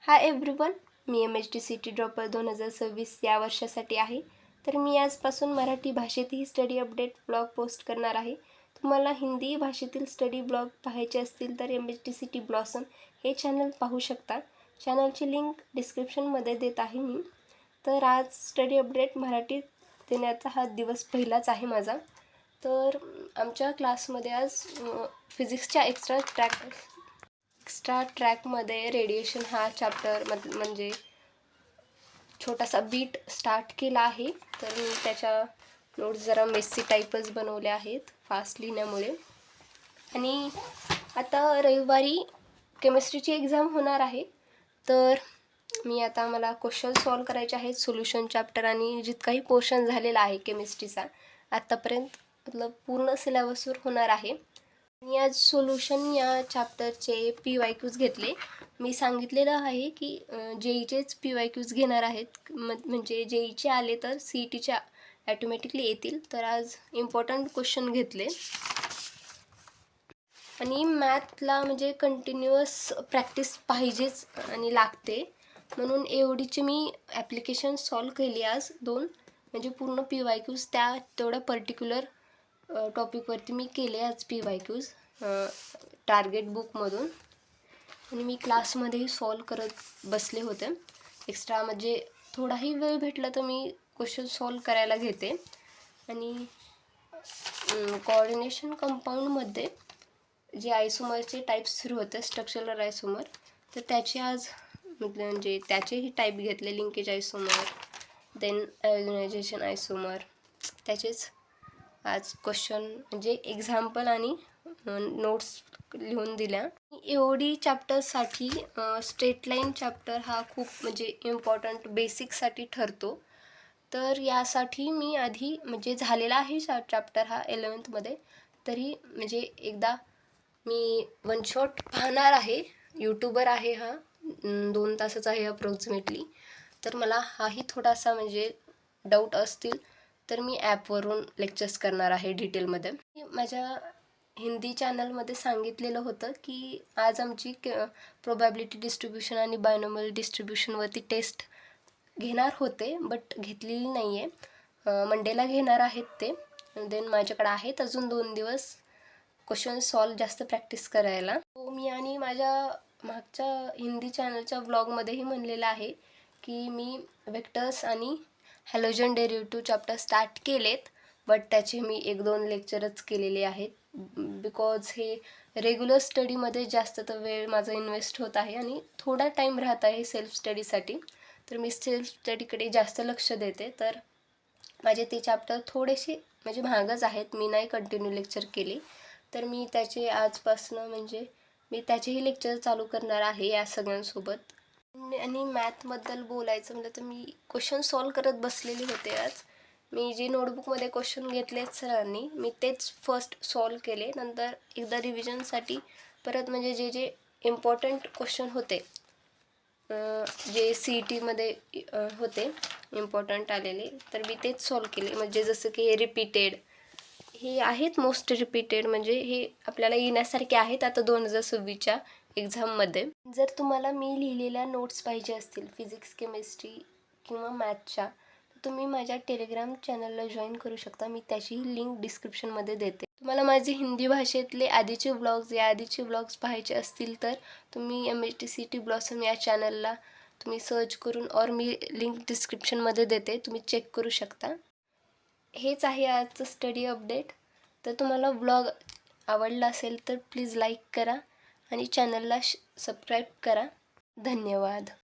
Hi everyone, मी MHTCT dropper 2026 या वर्षासाठी आहे. तर मी आजपासून मराठी भाषेतही स्टडी अपडेट ब्लॉग पोस्ट करणार आहे. तुम्हाला हिंदी भाषेतील स्टडी ब्लॉग पाहायचे असतील तर MHTCT ब्लॉसम हे चॅनल पाहू शकता. चॅनलची लिंक डिस्क्रिप्शनमध्ये देत आहे मी. तर आज स्टडी अपडेट मराठीत देण्याचा हा दिवस पहिलाच आहे माझा. तर आमच्या क्लासमध्ये आज फिजिक्सच्या एक्स्ट्रा ट्रॅकमध्ये रेडिएशन हा चॅप्टर म्हणजे छोटासा बीट स्टार्ट केला आहे. तर मी त्याच्या नोट्स जरा मेसी टाईपच बनवल्या आहेत फास्ट लिहिण्यामुळे. आणि आता रविवारी केमिस्ट्रीची एक्झाम होणार आहे. तर मला क्वेश्चन सॉल्व करायचे आहेत सोल्युशन चॅप्टर आणि जितकाही पोर्शन झालेला आहे केमिस्ट्रीचा आत्तापर्यंत पूर्ण सिलेबसवर होणार आहे. मी आज सोल्युशन या चॅप्टरचे PYQs घेतले. मी सांगितलेलं आहे की JEEचेच PYQs घेणार आहेत. म्हणजे JEEचे आले तर CETच्या ॲटोमॅटिकली येतील. तर आज इम्पॉर्टंट क्वेश्चन घेतले. आणि मॅथला म्हणजे कंटिन्युअस प्रॅक्टिस पाहिजेच आणि लागते, म्हणून एवढीची मी ॲप्लिकेशन सॉल्व केली आज 2. म्हणजे पूर्ण PYQs तेवढ्या पर्टिक्युलर टॉपिकवरती मी केले आज PYQs टार्गेट बुकमधून. आणि मी क्लासमध्येही सॉल्व करत बसले होते. एक्स्ट्रा म्हणजे थोडाही वेळ भेटला तर मी क्वेश्चन सॉल्व करायला घेते. आणि कोऑर्डिनेशन कंपाऊंडमध्ये जे आयसोमरचे टाईप्स सुरू होते, स्ट्रक्चरल आयसोमर, तर त्याचे आज म्हणजे त्याचेही टाईप घेतले. लिंकेज आयसोमर, देन आयोनायझेशन आयसोमर, त्याचेच आज क्वेश्चन म्हणजे एक्झाम्पल आणि नोट्स लिहून दिल्या. एवढी चॅप्टरसाठी स्ट्रेट लाईन चॅप्टर हा खूप म्हणजे इम्पॉर्टंट बेसिकसाठी ठरतो. तर यासाठी मी आधी म्हणजे झालेला आहे चॅप्टर हा 11th तरी म्हणजे एकदा मी वन शॉट पाहणार आहे. यूट्यूबर आहे हा, 2 तासाचा आहे अप्रॉक्सिमेटली. तर मला हाही थोडासा म्हणजे डाऊट असतील तर मी ॲपवरून लेक्चर्स करणार आहे डिटेलमध्ये. माझ्या हिंदी चॅनलमध्ये सांगितलेलं होतं की आज आमची प्रोबॅबिलिटी डिस्ट्रीब्युशन आणि बायनॉमियल डिस्ट्रीब्युशनवरती टेस्ट घेणार होते, बट घेतलेली नाही आहे. मंडेला घेणार आहेत ते. देन माझ्याकडे आहेत अजून 2 दिवस क्वेश्चन सॉल्व जास्त प्रॅक्टिस करायला. मी आणि माझ्या मागच्या हिंदी चॅनलच्या व्लॉगमध्येही म्हणलेलं आहे की मी वेक्टर्स आणि हॅलोजन डेरिव्हेटिव्ह चॅप्टर स्टार्ट केलेत, बट त्याचे मी 1-2 लेक्चरच केलेले आहेत. बिकॉज हे रेग्युलर स्टडीमध्ये जास्त तर वेळ माझा इन्व्हेस्ट होत आहे आणि थोडा टाईम राहत आहे सेल्फ स्टडीसाठी. तर मी सेल्फ स्टडीकडे जास्त लक्ष देते. तर माझे ते चॅप्टर थोडेसे म्हणजे महागच आहेत. मी नाही कंटिन्यू लेक्चर केली. तर मी त्याचे आजपासून म्हणजे मी त्याचेही लेक्चर चालू करणार आहे या सगळ्यांसोबत. आणि मॅथबद्दल बोलायचं म्हटलं तर मी क्वेश्चन सॉल्व करत बसलेले होते आज. मी जे नोटबुकमध्ये क्वेश्चन घेतलेत सरांनी, मी तेच फर्स्ट सॉल्व केले. नंतर एकदा रिव्हिजनसाठी परत म्हणजे जे इम्पॉर्टंट क्वेश्चन होते, जे CETमध्ये होते इम्पॉर्टंट आलेले, तर मी तेच सॉल्व केले. म्हणजे जसं की हे रिपीटेड हे आहेत, मोस्ट रिपीटेड म्हणजे हे आपल्याला येण्यासारखे आहेत आता 2026च्या एक्झाममध्ये. जर तुम्हाला मी लिहिलेल्या नोट्स पाहिजे असतील फिजिक्स, केमिस्ट्री किंवा मॅथच्या, तर तुम्ही माझ्या टेलिग्राम चॅनलला जॉईन करू शकता. मी त्याचीही लिंक डिस्क्रिप्शनमध्ये देते. तुम्हाला माझे हिंदी भाषेतले आधीचे व्लॉग्स पाहायचे असतील तर तुम्ही MHTCT ब्लॉसम या चॅनलला तुम्ही सर्च करून मी लिंक डिस्क्रिप्शनमध्ये देते, तुम्ही चेक करू शकता. हेच आहे आजचं स्टडी अपडेट. तर तुम्हाला ब्लॉग आवडला असेल तर प्लीज लाईक करा आणि चॅनलला सबस्क्राईब करा. धन्यवाद.